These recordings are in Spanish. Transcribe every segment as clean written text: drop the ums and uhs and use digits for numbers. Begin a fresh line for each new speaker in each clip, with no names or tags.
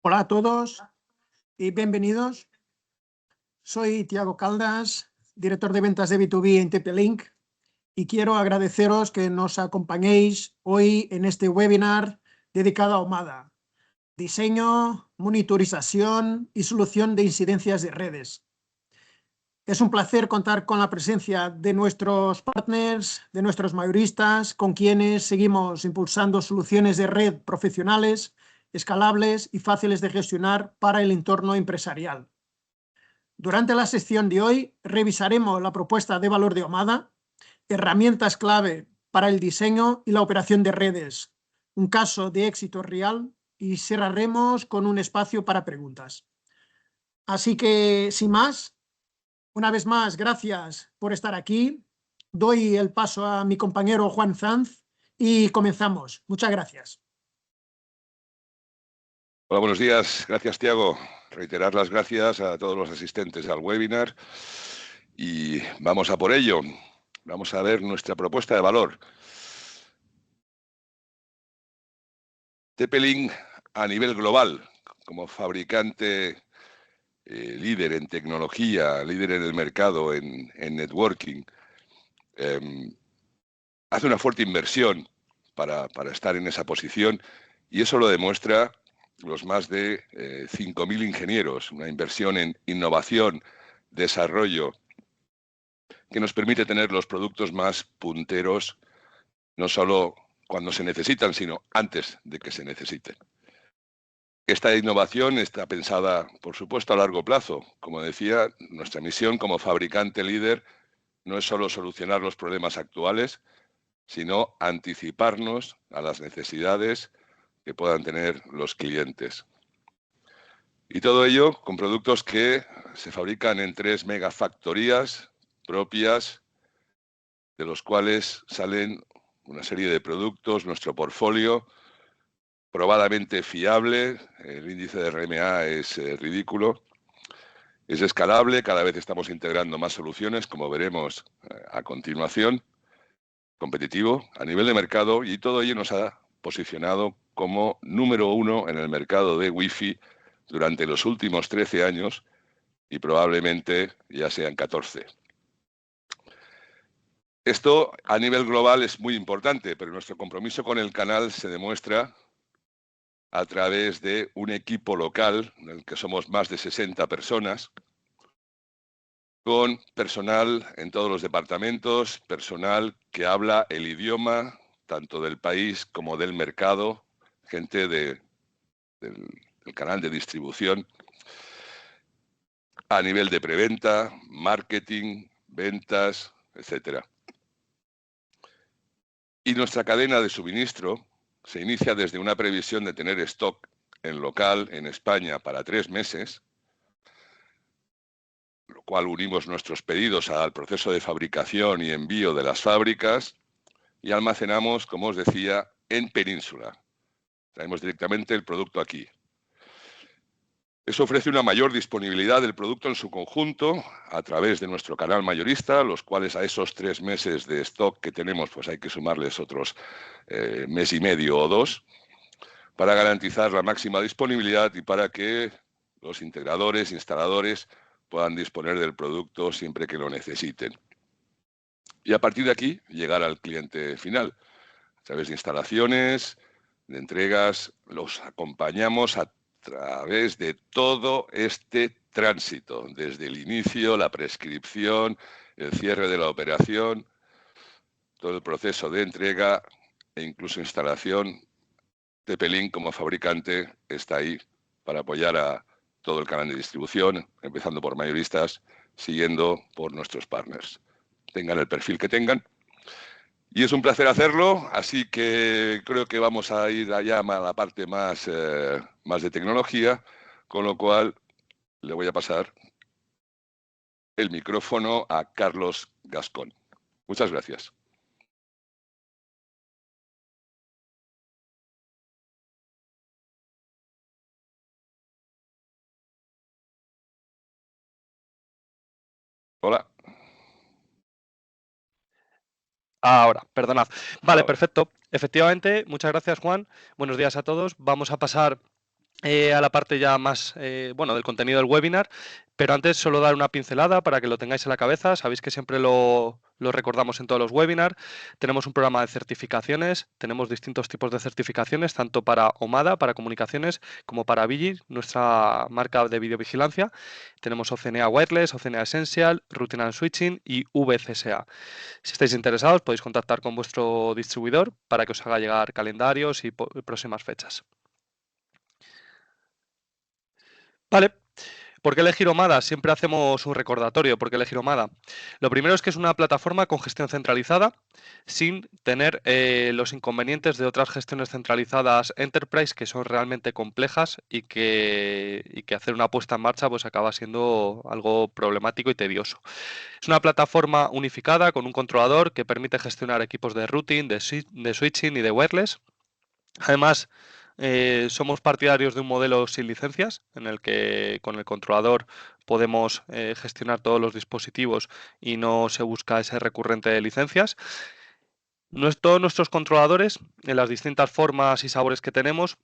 Hola a todos y bienvenidos. Soy Tiago Caldas, director de ventas de B2B en TP-Link, y quiero agradeceros que nos acompañéis hoy en este webinar dedicado a Omada: diseño, monitorización y solución de incidencias de redes. Es un placer contar con la presencia de nuestros partners, de nuestros mayoristas, con quienes seguimos impulsando soluciones de red profesionales, escalables y fáciles de gestionar para el entorno empresarial. Durante la sesión de hoy revisaremos la propuesta de valor de Omada, herramientas clave para el diseño y la operación de redes, un caso de éxito real, y cerraremos con un espacio para preguntas. Así que, sin más, una vez más, gracias por estar aquí. Doy el paso a mi compañero Juan Sanz y comenzamos. Muchas gracias.
Hola, buenos días. Gracias, Tiago. Reiterar las gracias a todos los asistentes al webinar y vamos a por ello. Vamos a ver nuestra propuesta de valor. TP-Link a nivel global, como fabricante líder en tecnología, líder en el mercado, en networking, hace una fuerte inversión para estar en esa posición, y eso lo demuestra los más de 5.000 ingenieros, una inversión en innovación, desarrollo, que nos permite tener los productos más punteros, no solo cuando se necesitan, sino antes de que se necesiten. Esta innovación está pensada, por supuesto, a largo plazo. Como decía, nuestra misión como fabricante líder no es solo solucionar los problemas actuales, sino anticiparnos a las necesidades que puedan tener los clientes. Y todo ello con productos que se fabrican en 3 megafactorías propias, de los cuales salen una serie de productos, nuestro portfolio, probadamente fiable. El índice de RMA es ridículo. Es escalable, cada vez estamos integrando más soluciones, como veremos a continuación. Competitivo a nivel de mercado, y todo ello nos ha posicionado como número 1 en el mercado de Wi-Fi durante los últimos 13 años y probablemente ya sean 14. Esto a nivel global es muy importante, pero nuestro compromiso con el canal se demuestra a través de un equipo local, en el que somos más de 60 personas, con personal en todos los departamentos, personal que habla el idioma tanto del país como del mercado, gente del canal de distribución, a nivel de preventa, marketing, ventas, etc. Y nuestra cadena de suministro se inicia desde una previsión de tener stock en local en España para 3 meses, lo cual unimos nuestros pedidos al proceso de fabricación y envío de las fábricas, y almacenamos, como os decía, en península. Traemos directamente el producto aquí. Eso ofrece una mayor disponibilidad del producto en su conjunto a través de nuestro canal mayorista, los cuales a esos 3 meses de stock que tenemos, pues hay que sumarles otros mes y medio o 2, para garantizar la máxima disponibilidad y para que los integradores, instaladores, puedan disponer del producto siempre que lo necesiten. Y a partir de aquí, llegar al cliente final. A través de instalaciones, de entregas, los acompañamos a través de todo este tránsito, desde el inicio, la prescripción, el cierre de la operación, todo el proceso de entrega e incluso instalación. TP-Link como fabricante está ahí para apoyar a todo el canal de distribución, empezando por mayoristas, siguiendo por nuestros partners. Tengan el perfil que tengan. Y es un placer hacerlo, así que creo que vamos a ir allá a la parte más de tecnología, con lo cual le voy a pasar el micrófono a Carlos Gascón. Muchas gracias. Hola.
Ahora, perdonad. Vale,
Ahora.
perfecto. Efectivamente, muchas gracias, Juan. Buenos días a todos. Vamos a pasar a la parte ya más bueno, del contenido del webinar, pero antes solo dar una pincelada para que lo tengáis en la cabeza. Sabéis que siempre lo recordamos en todos los webinars. Tenemos un programa de certificaciones, tenemos distintos tipos de certificaciones, tanto para Omada, para comunicaciones, como para Vigil, nuestra marca de videovigilancia. Tenemos OCNA Wireless, OCNA Essential, Routing and Switching y VCSA. Si estáis interesados, podéis contactar con vuestro distribuidor para que os haga llegar calendarios y próximas fechas. Vale. ¿Por qué elegir Omada? Siempre hacemos un recordatorio. ¿Por qué elegir Omada? Lo primero es que es una plataforma con gestión centralizada, sin tener los inconvenientes de otras gestiones centralizadas Enterprise que son realmente complejas y que hacer una puesta en marcha pues acaba siendo algo problemático y tedioso. Es una plataforma unificada con un controlador que permite gestionar equipos de routing, de switching y de wireless. Además, somos partidarios de un modelo sin licencias, en el que con el controlador podemos gestionar todos los dispositivos y no se busca ese recurrente de licencias. Todos nuestros controladores, en las distintas formas y sabores que tenemos,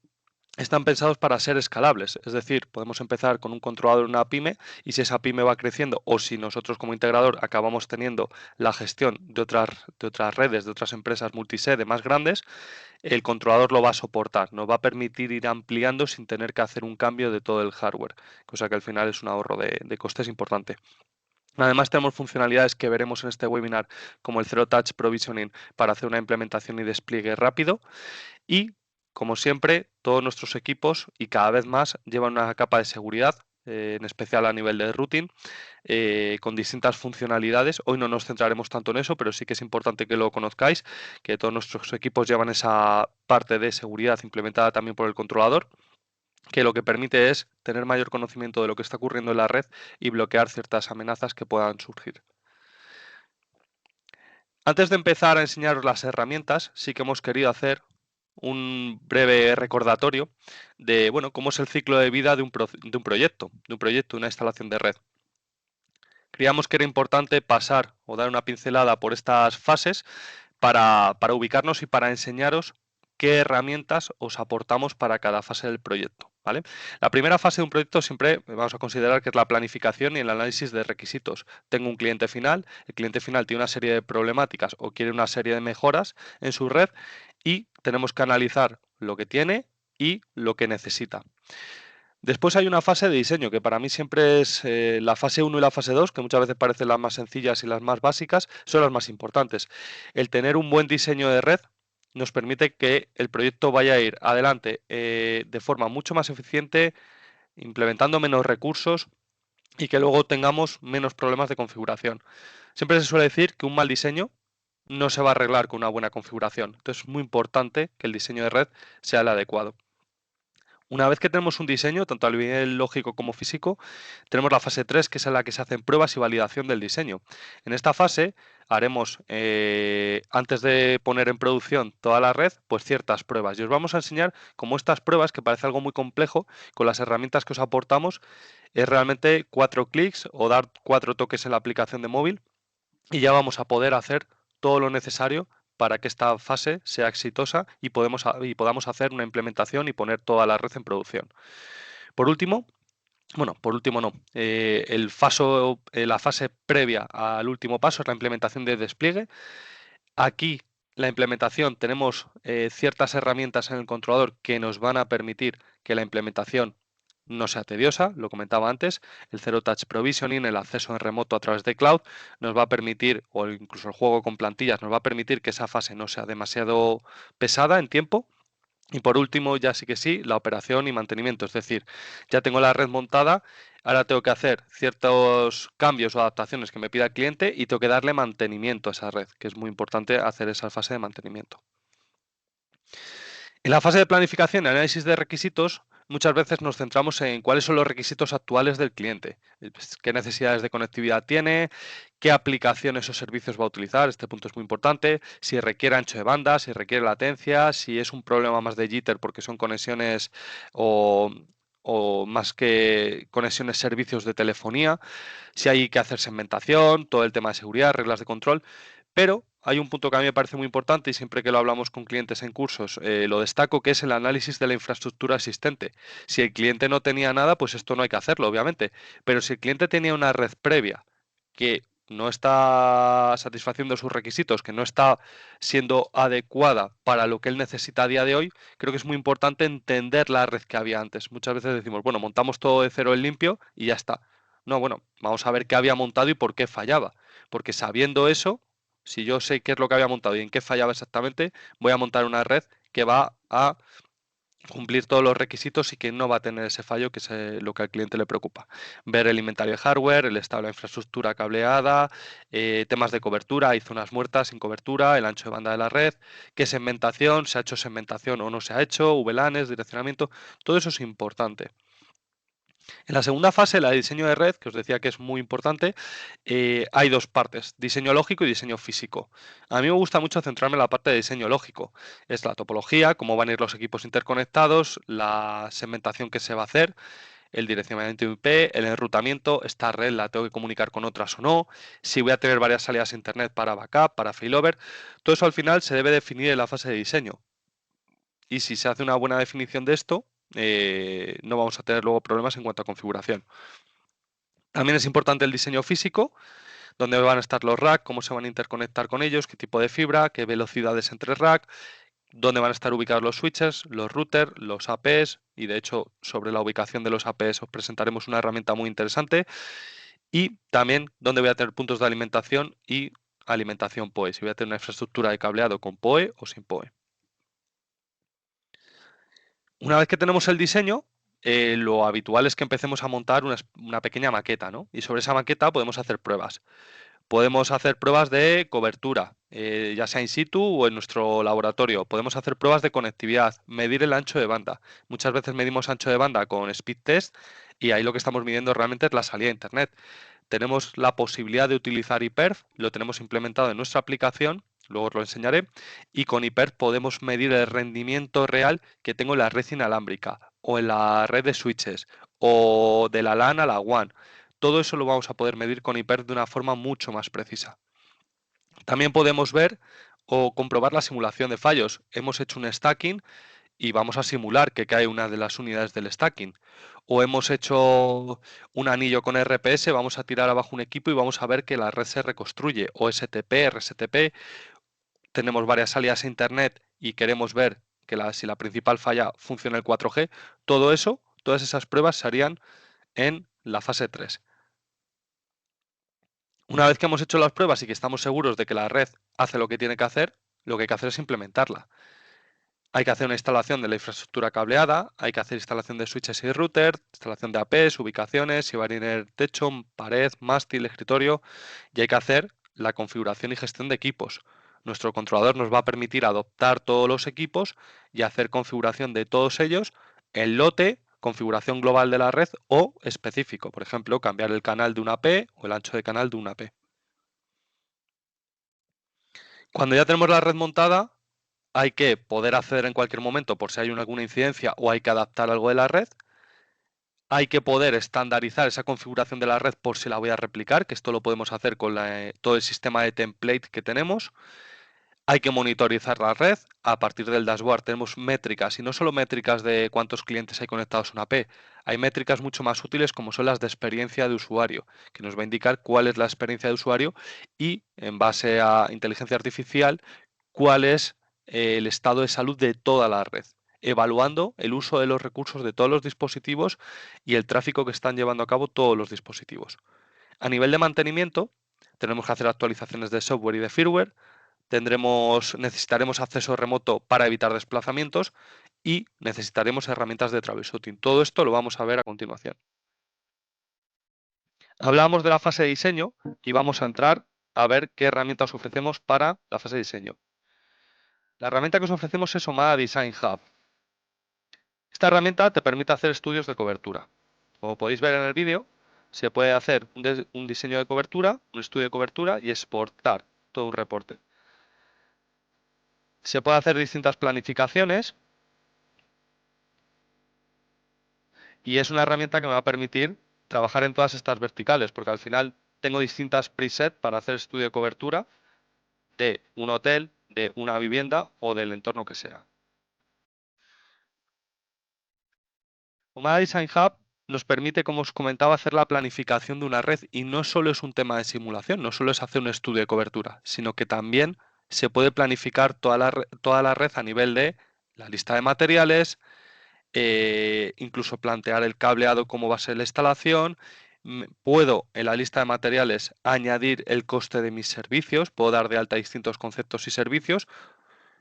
están pensados para ser escalables, es decir, podemos empezar con un controlador en una pyme y si esa pyme va creciendo o si nosotros como integrador acabamos teniendo la gestión de otras redes, de otras empresas multisede más grandes, el controlador lo va a soportar, nos va a permitir ir ampliando sin tener que hacer un cambio de todo el hardware, cosa que al final es un ahorro de costes importante. Además tenemos funcionalidades que veremos en este webinar como el Zero Touch Provisioning para hacer una implementación y despliegue rápido y, como siempre, todos nuestros equipos y cada vez más llevan una capa de seguridad, en especial a nivel de routing, con distintas funcionalidades. Hoy no nos centraremos tanto en eso, pero sí que es importante que lo conozcáis, que todos nuestros equipos llevan esa parte de seguridad implementada también por el controlador, que lo que permite es tener mayor conocimiento de lo que está ocurriendo en la red y bloquear ciertas amenazas que puedan surgir. Antes de empezar a enseñaros las herramientas, sí que hemos querido hacer un breve recordatorio de bueno, cómo es el ciclo de vida de un proyecto, una instalación de red. Creíamos que era importante pasar o dar una pincelada por estas fases para ubicarnos y para enseñaros qué herramientas os aportamos para cada fase del proyecto, ¿vale? La primera fase de un proyecto siempre vamos a considerar que es la planificación y el análisis de requisitos. Tengo un cliente final, el cliente final tiene una serie de problemáticas o quiere una serie de mejoras en su red y tenemos que analizar lo que tiene y lo que necesita. Después hay una fase de diseño, que para mí siempre es la fase 1 y la fase 2, que muchas veces parecen las más sencillas y las más básicas, son las más importantes. El tener un buen diseño de red nos permite que el proyecto vaya a ir adelante de forma mucho más eficiente, implementando menos recursos y que luego tengamos menos problemas de configuración. Siempre se suele decir que un mal diseño no se va a arreglar con una buena configuración. Entonces es muy importante que el diseño de red sea el adecuado. Una vez que tenemos un diseño, tanto a nivel lógico como físico, tenemos la fase 3, que es en la que se hacen pruebas y validación del diseño. En esta fase haremos, antes de poner en producción toda la red, pues ciertas pruebas. Y os vamos a enseñar cómo estas pruebas, que parece algo muy complejo, con las herramientas que os aportamos, es realmente 4 clics o dar 4 toques en la aplicación de móvil y ya vamos a poder hacer todo lo necesario para que esta fase sea exitosa y podamos hacer una implementación y poner toda la red en producción. Por último, bueno, por último no, la fase previa al último paso es la implementación de despliegue. Aquí la implementación tenemos ciertas herramientas en el controlador que nos van a permitir que la implementación no sea tediosa, lo comentaba antes, el Zero Touch Provisioning, el acceso en remoto a través de cloud, nos va a permitir, o incluso el juego con plantillas, nos va a permitir que esa fase no sea demasiado pesada en tiempo. Y por último, ya sí que sí, la operación y mantenimiento, es decir, ya tengo la red montada, ahora tengo que hacer ciertos cambios o adaptaciones que me pida el cliente y tengo que darle mantenimiento a esa red, que es muy importante hacer esa fase de mantenimiento. En la fase de planificación y análisis de requisitos, muchas veces nos centramos en cuáles son los requisitos actuales del cliente, qué necesidades de conectividad tiene, qué aplicaciones o servicios va a utilizar, este punto es muy importante, si requiere ancho de banda, si requiere latencia, si es un problema más de jitter porque son conexiones o más que conexiones servicios de telefonía, si hay que hacer segmentación, todo el tema de seguridad, reglas de control, pero hay un punto que a mí me parece muy importante y siempre que lo hablamos con clientes en cursos lo destaco, que es el análisis de la infraestructura existente. Si el cliente no tenía nada, pues esto no hay que hacerlo, obviamente. Pero si el cliente tenía una red previa que no está satisfaciendo sus requisitos, que no está siendo adecuada para lo que él necesita a día de hoy, creo que es muy importante entender la red que había antes. Muchas veces decimos, bueno, montamos todo de cero en limpio y ya está. No, bueno, vamos a ver qué había montado y por qué fallaba. Porque sabiendo eso, si yo sé qué es lo que había montado y en qué fallaba exactamente, voy a montar una red que va a cumplir todos los requisitos y que no va a tener ese fallo, que es lo que al cliente le preocupa. Ver el inventario de hardware, el estado de la infraestructura cableada, temas de cobertura, hay zonas muertas sin cobertura, el ancho de banda de la red, qué segmentación, se ha hecho segmentación o no se ha hecho, VLANs, direccionamiento, todo eso es importante. En la segunda fase, la de diseño de red, que os decía que es muy importante, hay dos partes, diseño lógico y diseño físico. A mí me gusta mucho centrarme en la parte de diseño lógico. Es la topología, cómo van a ir los equipos interconectados, la segmentación que se va a hacer, el direccionamiento IP, el enrutamiento, esta red la tengo que comunicar con otras o no, si voy a tener varias salidas a internet para backup, para failover. Todo eso al final se debe definir en la fase de diseño. Y si se hace una buena definición de esto, no vamos a tener luego problemas en cuanto a configuración. También es importante el diseño físico, dónde van a estar los racks, cómo se van a interconectar con ellos, qué tipo de fibra, qué velocidades entre rack, dónde van a estar ubicados los switches, los routers, los APs, y de hecho sobre la ubicación de los APs os presentaremos una herramienta muy interesante, y también dónde voy a tener puntos de alimentación y alimentación PoE, si voy a tener una infraestructura de cableado con PoE o sin PoE. Una vez que tenemos el diseño, lo habitual es que empecemos a montar una pequeña maqueta, ¿no? Y sobre esa maqueta podemos hacer pruebas. Podemos hacer pruebas de cobertura, ya sea in situ o en nuestro laboratorio. Podemos hacer pruebas de conectividad, medir el ancho de banda. Muchas veces medimos ancho de banda con speed test y ahí lo que estamos midiendo realmente es la salida a internet. Tenemos la posibilidad de utilizar IPERF, lo tenemos implementado en nuestra aplicación, luego os lo enseñaré, y con IPERF podemos medir el rendimiento real que tengo en la red inalámbrica o en la red de switches o de la LAN a la WAN. Todo eso lo vamos a poder medir con IPERF de una forma mucho más precisa. También podemos ver o comprobar la simulación de fallos. Hemos hecho un stacking y vamos a simular que cae una de las unidades del stacking. O hemos hecho un anillo con RPS, vamos a tirar abajo un equipo y vamos a ver que la red se reconstruye. O STP, RSTP, tenemos varias salidas a internet y queremos ver que si la principal falla funciona el 4G. Todo eso, todas esas pruebas se harían en la fase 3. Una vez que hemos hecho las pruebas y que estamos seguros de que la red hace lo que tiene que hacer, lo que hay que hacer es implementarla. Hay que hacer una instalación de la infraestructura cableada, hay que hacer instalación de switches y routers, instalación de APs, ubicaciones, si va a tener techo, pared, mástil, escritorio, y hay que hacer la configuración y gestión de equipos. Nuestro controlador nos va a permitir adoptar todos los equipos y hacer configuración de todos ellos en lote, configuración global de la red o específico, por ejemplo, cambiar el canal de una AP o el ancho de canal de una AP. Cuando ya tenemos la red montada, hay que poder acceder en cualquier momento por si hay alguna incidencia o hay que adaptar algo de la red. Hay que poder estandarizar esa configuración de la red por si la voy a replicar, que esto lo podemos hacer con todo el sistema de template que tenemos. Hay que monitorizar la red. A partir del dashboard tenemos métricas, y no solo métricas de cuántos clientes hay conectados a una AP. Hay métricas mucho más útiles como son las de experiencia de usuario, que nos va a indicar cuál es la experiencia de usuario y, en base a inteligencia artificial, cuál es el estado de salud de toda la red, evaluando el uso de los recursos de todos los dispositivos y el tráfico que están llevando a cabo todos los dispositivos. A nivel de mantenimiento, tenemos que hacer actualizaciones de software y de firmware, necesitaremos acceso remoto para evitar desplazamientos y necesitaremos herramientas de troubleshooting. Todo esto lo vamos a ver a continuación. Hablábamos de la fase de diseño y vamos a entrar a ver qué herramientas ofrecemos para la fase de diseño. La herramienta que os ofrecemos es Omada Design Hub. Esta herramienta te permite hacer estudios de cobertura. Como podéis ver en el vídeo, se puede hacer un diseño de cobertura, un estudio de cobertura y exportar todo un reporte. Se puede hacer distintas planificaciones y es una herramienta que me va a permitir trabajar en todas estas verticales, porque al final tengo distintas presets para hacer estudio de cobertura de un hotel, de una vivienda o del entorno que sea. Omada Design Hub nos permite, como os comentaba, hacer la planificación de una red y no solo es un tema de simulación, no solo es hacer un estudio de cobertura, sino que también se puede planificar toda la red a nivel de la lista de materiales, incluso plantear el cableado, cómo va a ser la instalación. Puedo en la lista de materiales añadir el coste de mis servicios, puedo dar de alta distintos conceptos y servicios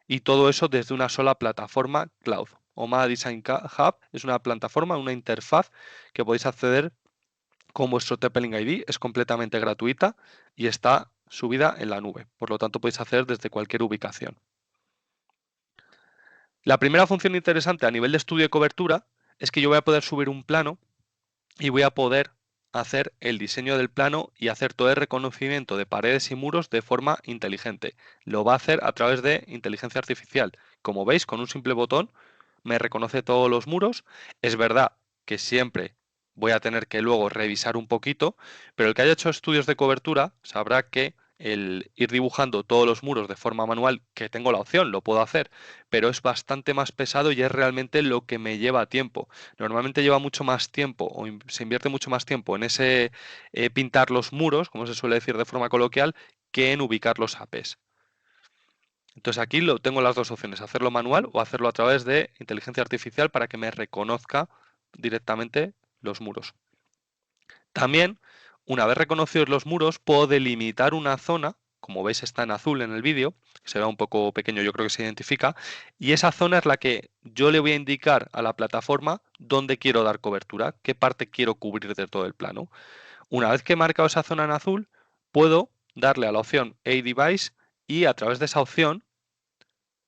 y todo eso desde una sola plataforma cloud. Omada Design Hub es una plataforma, una interfaz que podéis acceder con vuestro TP-Link ID, es completamente gratuita y está subida en la nube, por lo tanto podéis hacer desde cualquier ubicación. La primera función interesante a nivel de estudio de cobertura es que yo voy a poder subir un plano y voy a poder hacer el diseño del plano y hacer todo el reconocimiento de paredes y muros de forma inteligente. Lo va a hacer a través de inteligencia artificial. Como veis, con un simple botón me reconoce todos los muros. Es verdad que siempre voy a tener que luego revisar un poquito, pero el que haya hecho estudios de cobertura sabrá que el ir dibujando todos los muros de forma manual, que tengo la opción, lo puedo hacer, pero es bastante más pesado y es realmente lo que me lleva tiempo. Normalmente lleva mucho más tiempo o se invierte mucho más tiempo en ese pintar los muros, como se suele decir de forma coloquial, que en ubicar los APs. Entonces aquí tengo las dos opciones, hacerlo manual o hacerlo a través de inteligencia artificial para que me reconozca directamente los muros. También, una vez reconocidos los muros, puedo delimitar una zona, como veis está en azul en el vídeo, se ve un poco pequeño, yo creo que se identifica, y esa zona es la que yo le voy a indicar a la plataforma dónde quiero dar cobertura, qué parte quiero cubrir de todo el plano. Una vez que he marcado esa zona en azul, puedo darle a la opción A-Device y a través de esa opción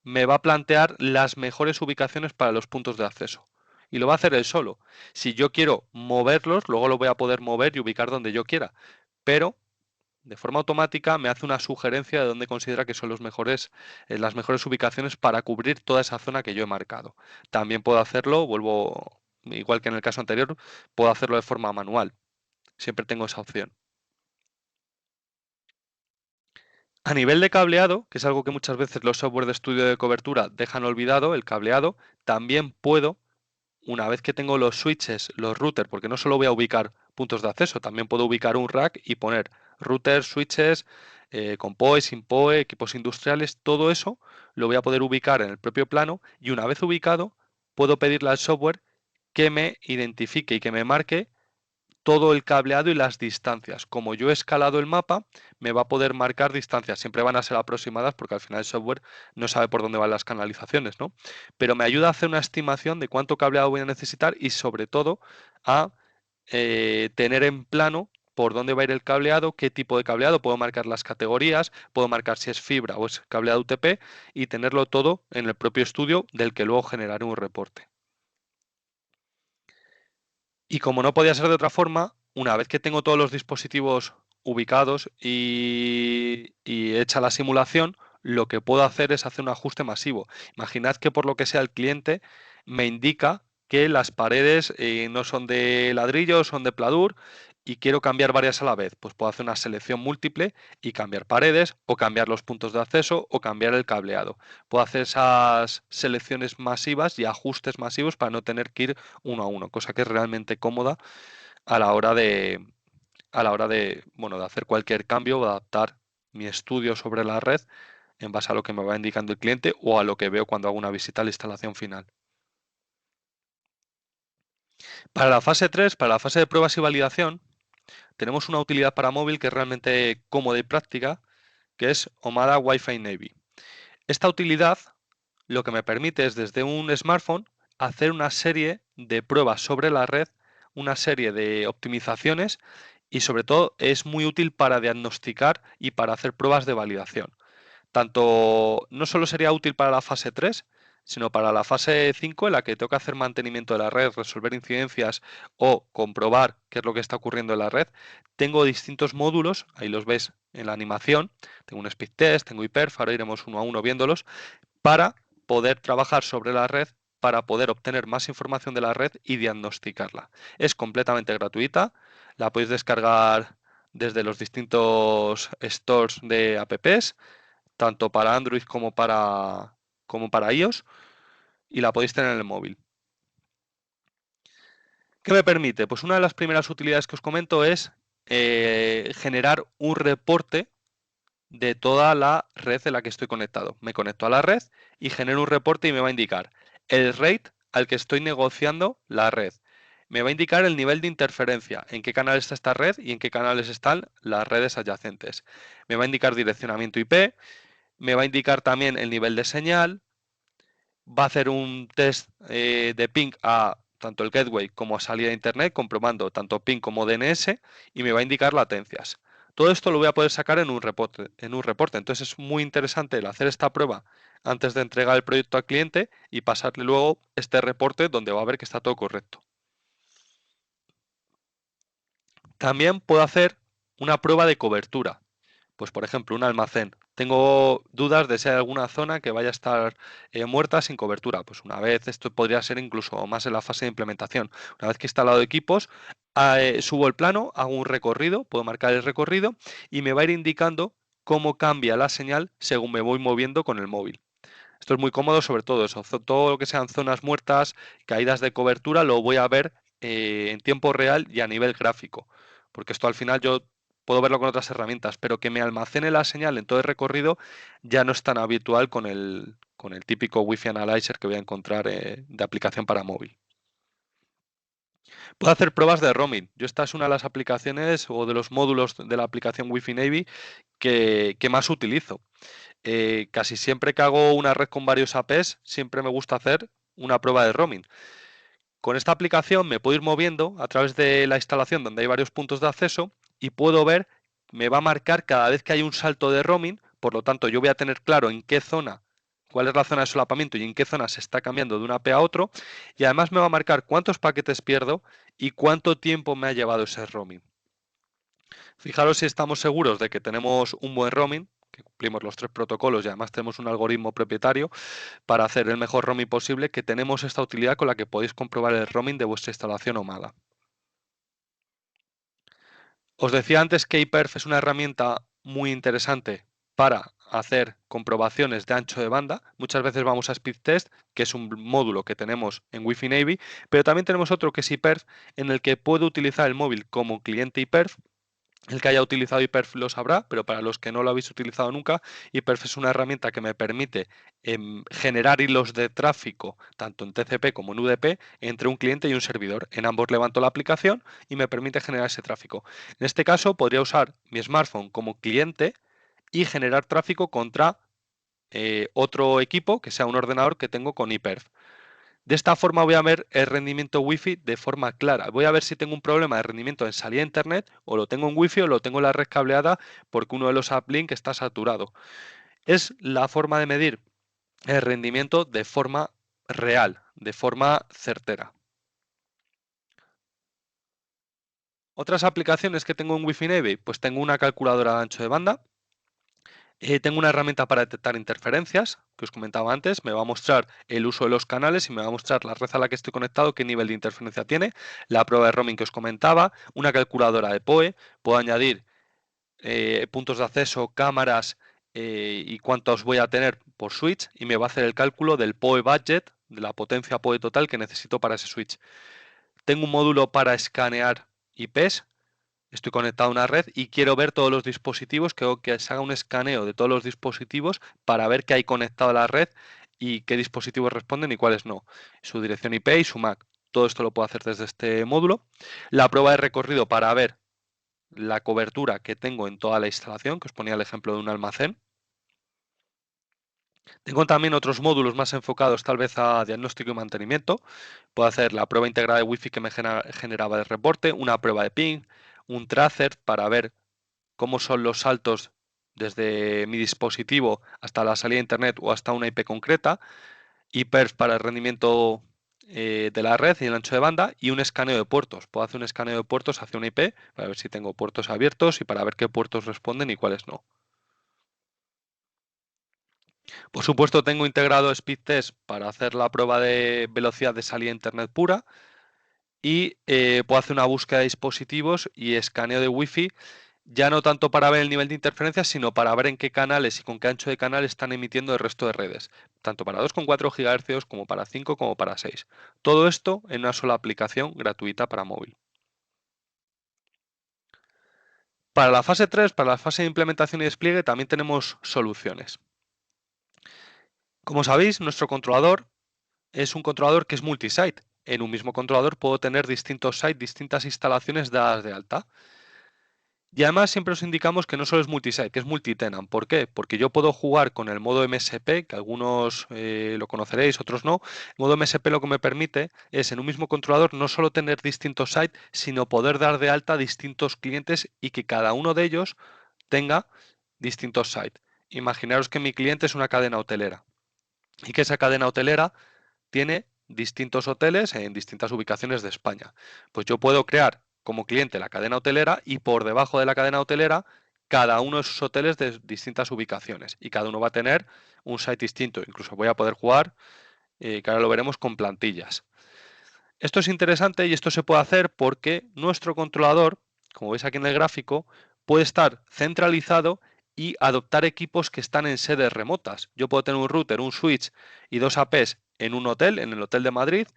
me va a plantear las mejores ubicaciones para los puntos de acceso. Y lo va a hacer él solo. Si yo quiero moverlos, luego lo voy a poder mover y ubicar donde yo quiera. Pero de forma automática me hace una sugerencia de dónde considera que son las mejores ubicaciones para cubrir toda esa zona que yo he marcado. También puedo hacerlo, igual que en el caso anterior, puedo hacerlo de forma manual. Siempre tengo esa opción. A nivel de cableado, que es algo que muchas veces los software de estudio de cobertura dejan olvidado, el cableado, también puedo, una vez que tengo los switches, los routers, porque no solo voy a ubicar puntos de acceso, también puedo ubicar un rack y poner routers, switches, con PoE, sin PoE, equipos industriales, todo eso lo voy a poder ubicar en el propio plano y una vez ubicado, puedo pedirle al software que me identifique y que me marque todo el cableado y las distancias. Como yo he escalado el mapa, me va a poder marcar distancias. Siempre van a ser aproximadas porque al final el software no sabe por dónde van las canalizaciones, ¿no? Pero me ayuda a hacer una estimación de cuánto cableado voy a necesitar y sobre todo a tener en plano por dónde va a ir el cableado, qué tipo de cableado, puedo marcar las categorías, puedo marcar si es fibra o es cableado UTP y tenerlo todo en el propio estudio del que luego generaré un reporte. Y como no podía ser de otra forma, una vez que tengo todos los dispositivos ubicados y hecha la simulación, lo que puedo hacer es hacer un ajuste masivo. Imaginad que por lo que sea el cliente me indica que las paredes no son de ladrillo, son de pladur y quiero cambiar varias a la vez. Pues puedo hacer una selección múltiple y cambiar paredes o cambiar los puntos de acceso o cambiar el cableado. Puedo hacer esas selecciones masivas y ajustes masivos para no tener que ir uno a uno, cosa que es realmente cómoda a la hora bueno, de hacer cualquier cambio o adaptar mi estudio sobre la red en base a lo que me va indicando el cliente o a lo que veo cuando hago una visita a la instalación final. Para la fase 3, para la fase de pruebas y validación, tenemos una utilidad para móvil que es realmente cómoda y práctica, que es Omada Wi-Fi Navy. Esta utilidad lo que me permite es desde un smartphone hacer una serie de pruebas sobre la red, una serie de optimizaciones y sobre todo es muy útil para diagnosticar y para hacer pruebas de validación. Tanto no solo sería útil para la fase 3, sino para la fase 5 en la que tengo que hacer mantenimiento de la red, resolver incidencias o comprobar qué es lo que está ocurriendo en la red. Tengo distintos módulos, ahí los ves en la animación, tengo un speed test, tengo hiperf, ahora iremos uno a uno viéndolos, para poder trabajar sobre la red, para poder obtener más información de la red y diagnosticarla. Es completamente gratuita, la podéis descargar desde los distintos stores de apps, tanto para Android como para iOS, y la podéis tener en el móvil. ¿Qué me permite? Pues una de las primeras utilidades que os comento es generar un reporte de toda la red en la que estoy conectado. Me conecto a la red y genero un reporte y me va a indicar el rate al que estoy negociando la red. Me va a indicar el nivel de interferencia, en qué canal está esta red y en qué canales están las redes adyacentes. Me va a indicar direccionamiento IP, me va a indicar también el nivel de señal, va a hacer un test de ping a tanto el gateway como a salida de internet, comprobando tanto ping como DNS, y me va a indicar latencias. Todo esto lo voy a poder sacar en un reporte. Entonces es muy interesante el hacer esta prueba antes de entregar el proyecto al cliente y pasarle luego este reporte donde va a ver que está todo correcto. También puedo hacer una prueba de cobertura. Pues por ejemplo, un almacén. Tengo dudas de si hay alguna zona que vaya a estar muerta sin cobertura. Pues una vez, esto podría ser incluso más en la fase de implementación. Una vez que he instalado equipos, subo el plano, hago un recorrido, puedo marcar el recorrido y me va a ir indicando cómo cambia la señal según me voy moviendo con el móvil. Esto es muy cómodo, sobre todo eso. Todo lo que sean zonas muertas, caídas de cobertura, lo voy a ver en tiempo real y a nivel gráfico. Porque esto al final yo puedo verlo con otras herramientas, pero que me almacene la señal en todo el recorrido ya no es tan habitual con el típico Wi-Fi Analyzer que voy a encontrar de aplicación para móvil. Puedo hacer pruebas de roaming. Esta es una de las aplicaciones o de los módulos de la aplicación Wi-Fi Navy que más utilizo. Casi siempre que hago una red con varios APs, siempre me gusta hacer una prueba de roaming. Con esta aplicación me puedo ir moviendo a través de la instalación donde hay varios puntos de acceso y puedo ver, me va a marcar cada vez que hay un salto de roaming, por lo tanto yo voy a tener claro en qué zona, cuál es la zona de solapamiento y en qué zona se está cambiando de un AP a otro, y además me va a marcar cuántos paquetes pierdo y cuánto tiempo me ha llevado ese roaming. Fijaros si estamos seguros de que tenemos un buen roaming, que cumplimos los 3 protocolos y además tenemos un algoritmo propietario para hacer el mejor roaming posible, que tenemos esta utilidad con la que podéis comprobar el roaming de vuestra instalación OMADA. Os decía antes que iPerf es una herramienta muy interesante para hacer comprobaciones de ancho de banda. Muchas veces vamos a Speedtest, que es un módulo que tenemos en Wi-Fi Navy, pero también tenemos otro que es iPerf, en el que puedo utilizar el móvil como cliente iPerf. El que haya utilizado iPerf lo sabrá, pero para los que no lo habéis utilizado nunca, iPerf es una herramienta que me permite generar hilos de tráfico, tanto en TCP como en UDP, entre un cliente y un servidor. En ambos levanto la aplicación y me permite generar ese tráfico. En este caso, podría usar mi smartphone como cliente y generar tráfico contra otro equipo, que sea un ordenador que tengo con iPerf. De esta forma voy a ver el rendimiento Wi-Fi de forma clara. Voy a ver si tengo un problema de rendimiento en salida a internet, o lo tengo en Wi-Fi o lo tengo en la red cableada porque uno de los uplink está saturado. Es la forma de medir el rendimiento de forma real, de forma certera. Otras aplicaciones que tengo en Wi-Fi Navy, pues tengo una calculadora de ancho de banda. Tengo una herramienta para detectar interferencias, que os comentaba antes. Me va a mostrar el uso de los canales y me va a mostrar la red a la que estoy conectado, qué nivel de interferencia tiene, la prueba de roaming que os comentaba, una calculadora de PoE. Puedo añadir puntos de acceso, cámaras y cuántos voy a tener por switch, y me va a hacer el cálculo del PoE budget, de la potencia PoE total que necesito para ese switch. Tengo un módulo para escanear IPs. Estoy conectado a una red y quiero ver todos los dispositivos, quiero que se haga un escaneo de todos los dispositivos para ver qué hay conectado a la red y qué dispositivos responden y cuáles no. Su dirección IP y su MAC. Todo esto lo puedo hacer desde este módulo. La prueba de recorrido para ver la cobertura que tengo en toda la instalación, que os ponía el ejemplo de un almacén. Tengo también otros módulos más enfocados tal vez a diagnóstico y mantenimiento. Puedo hacer la prueba integrada de Wi-Fi que me generaba el reporte, una prueba de ping, un tracer para ver cómo son los saltos desde mi dispositivo hasta la salida de internet o hasta una IP concreta, iPerf para el rendimiento de la red y el ancho de banda, y un escaneo de puertos. Puedo hacer un escaneo de puertos hacia una IP para ver si tengo puertos abiertos y para ver qué puertos responden y cuáles no. Por supuesto, tengo integrado Speedtest para hacer la prueba de velocidad de salida a internet pura, y puedo hacer una búsqueda de dispositivos y escaneo de Wi-Fi ya no tanto para ver el nivel de interferencia, sino para ver en qué canales y con qué ancho de canal están emitiendo el resto de redes, tanto para 2,4 GHz como para 5 como para 6. Todo esto en una sola aplicación gratuita para móvil. Para la fase 3, para la fase de implementación y despliegue, también tenemos soluciones. Como sabéis, nuestro controlador es un controlador que es multisite. En un mismo controlador puedo tener distintos sites, distintas instalaciones dadas de alta. Y además siempre os indicamos que no solo es multisite, que es multitenant. ¿Por qué? Porque yo puedo jugar con el modo MSP, que algunos lo conoceréis, otros no. El modo MSP lo que me permite es en un mismo controlador no solo tener distintos sites, sino poder dar de alta distintos clientes y que cada uno de ellos tenga distintos sites. Imaginaros que mi cliente es una cadena hotelera y que esa cadena hotelera tiene distintos hoteles en distintas ubicaciones de España. Pues yo puedo crear como cliente la cadena hotelera y por debajo de la cadena hotelera cada uno de sus hoteles de distintas ubicaciones y cada uno va a tener un site distinto. Incluso voy a poder jugar, que ahora lo veremos, con plantillas. Esto es interesante y esto se puede hacer porque nuestro controlador, como veis aquí en el gráfico, puede estar centralizado y adoptar equipos que están en sedes remotas. Yo puedo tener un router, un switch y 2 APs en un hotel, en el Hotel de Madrid,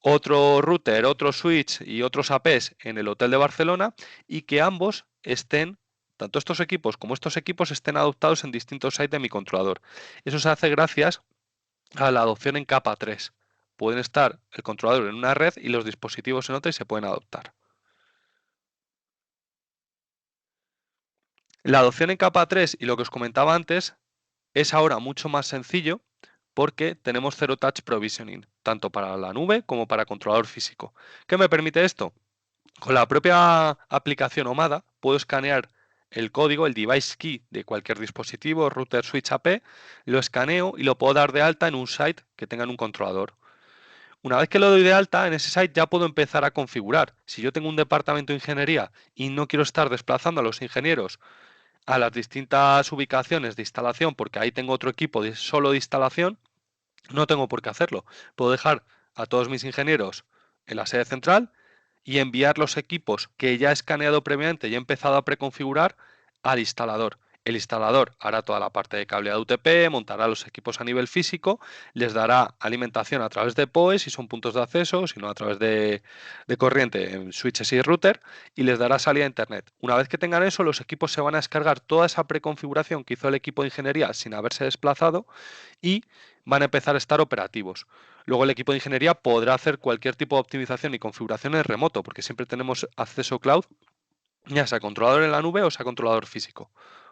otro router, otro switch y otros APs en el Hotel de Barcelona y que ambos estén, tanto estos equipos como estos equipos, estén adoptados en distintos sites de mi controlador. Eso se hace gracias a la adopción en capa 3. Pueden estar el controlador en una red y los dispositivos en otra y se pueden adoptar. La adopción en capa 3 y lo que os comentaba antes es ahora mucho más sencillo porque tenemos Zero Touch Provisioning, tanto para la nube como para controlador físico. ¿Qué me permite esto? Con la propia aplicación Omada puedo escanear el código, el device key de cualquier dispositivo, router, switch, AP, lo escaneo y lo puedo dar de alta en un site que tenga un controlador. Una vez que lo doy de alta, en ese site ya puedo empezar a configurar. Si yo tengo un departamento de ingeniería y no quiero estar desplazando a los ingenieros a las distintas ubicaciones de instalación, porque ahí tengo otro equipo solo de instalación, no tengo por qué hacerlo. Puedo dejar a todos mis ingenieros en la sede central y enviar los equipos que ya he escaneado previamente y he empezado a preconfigurar al instalador. El instalador hará toda la parte de cableado UTP, montará los equipos a nivel físico, les dará alimentación a través de PoE si son puntos de acceso, si no a través de corriente en switches y router, y les dará salida a internet. Una vez que tengan eso, los equipos se van a descargar toda esa preconfiguración que hizo el equipo de ingeniería sin haberse desplazado y van a empezar a estar operativos. Luego el equipo de ingeniería podrá hacer cualquier tipo de optimización y configuración en remoto, porque siempre tenemos acceso cloud, ya sea controlador en la nube o sea controlador físico.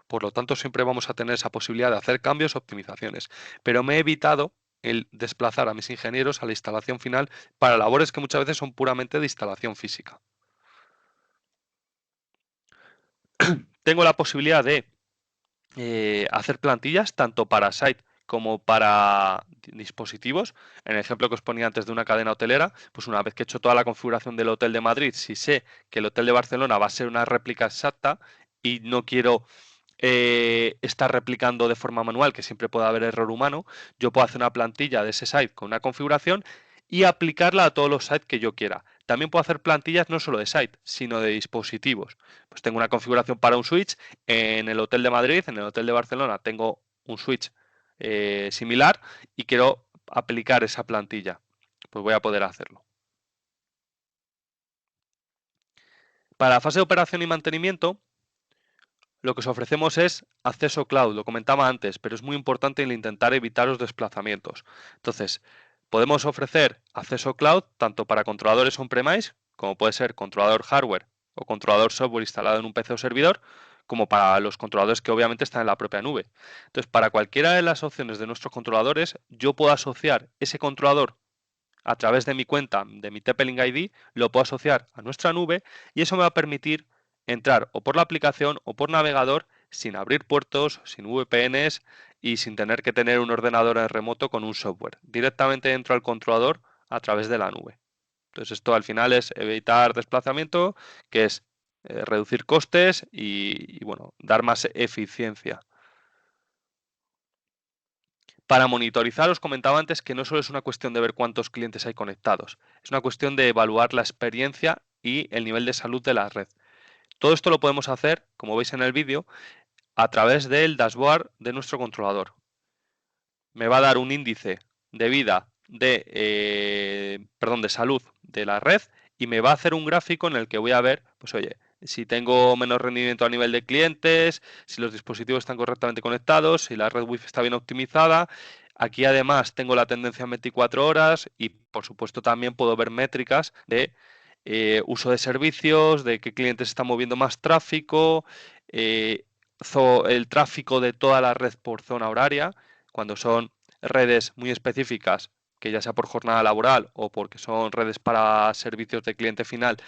Por lo tanto, siempre vamos a tener esa posibilidad de hacer cambios, optimizaciones. Pero me he evitado el desplazar a mis ingenieros a la instalación final para labores que muchas veces son puramente de instalación física. Tengo la posibilidad de hacer plantillas tanto para site como para dispositivos. En el ejemplo que os ponía antes de una cadena hotelera, pues una vez que he hecho toda la configuración del hotel de Madrid, si sé que el hotel de Barcelona va a ser una réplica exacta y no quiero estar replicando de forma manual, que siempre puede haber error humano, yo puedo hacer una plantilla de ese site con una configuración y aplicarla a todos los sites que yo quiera. También puedo hacer plantillas no solo de site, sino de dispositivos. Pues tengo una configuración para un switch en el Hotel de Madrid, en el Hotel de Barcelona tengo un switch similar y quiero aplicar esa plantilla. Pues voy a poder hacerlo. Para la fase de operación y mantenimiento, lo que os ofrecemos es acceso cloud, lo comentaba antes, pero es muy importante el intentar evitar los desplazamientos. Entonces, podemos ofrecer acceso cloud tanto para controladores on-premise, como puede ser controlador hardware o controlador software instalado en un PC o servidor, como para los controladores que obviamente están en la propia nube. Entonces, para cualquiera de las opciones de nuestros controladores, yo puedo asociar ese controlador a través de mi cuenta, de mi TP-Link ID, lo puedo asociar a nuestra nube y eso me va a permitir entrar o por la aplicación o por navegador sin abrir puertos, sin VPNs y sin tener que tener un ordenador en remoto con un software. Directamente entro al controlador a través de la nube. Entonces esto al final es evitar desplazamiento, que es reducir costes y bueno, dar más eficiencia. Para monitorizar, os comentaba antes que no solo es una cuestión de ver cuántos clientes hay conectados, es una cuestión de evaluar la experiencia y el nivel de salud de la red. Todo esto lo podemos hacer, como veis en el vídeo, a través del dashboard de nuestro controlador. Me va a dar un índice de vida de salud de la red y me va a hacer un gráfico en el que voy a ver, pues oye, si tengo menos rendimiento a nivel de clientes, si los dispositivos están correctamente conectados, si la red Wi-Fi está bien optimizada. Aquí además tengo la tendencia en 24 horas y por supuesto también puedo ver métricas de uso de servicios, de qué clientes están moviendo más tráfico, el tráfico de toda la red por zona horaria, cuando son redes muy específicas, que ya sea por jornada laboral o porque son redes para servicios de cliente final,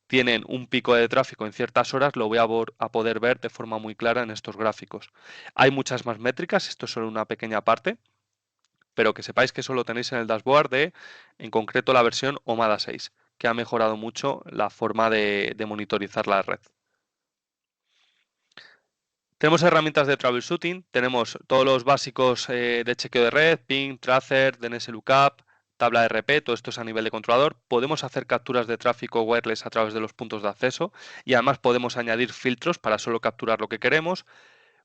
tienen un pico de tráfico en ciertas horas, lo voy a poder ver de forma muy clara en estos gráficos. Hay muchas más métricas, esto es solo una pequeña parte, pero que sepáis que eso lo tenéis en el dashboard de, en concreto, la versión OMADA 6, que ha mejorado mucho la forma de monitorizar la red. Tenemos herramientas de troubleshooting, tenemos todos los básicos de chequeo de red, ping, tracer, DNS lookup, tabla RP, todo esto es a nivel de controlador. Podemos hacer capturas de tráfico wireless a través de los puntos de acceso y además podemos añadir filtros para solo capturar lo que queremos.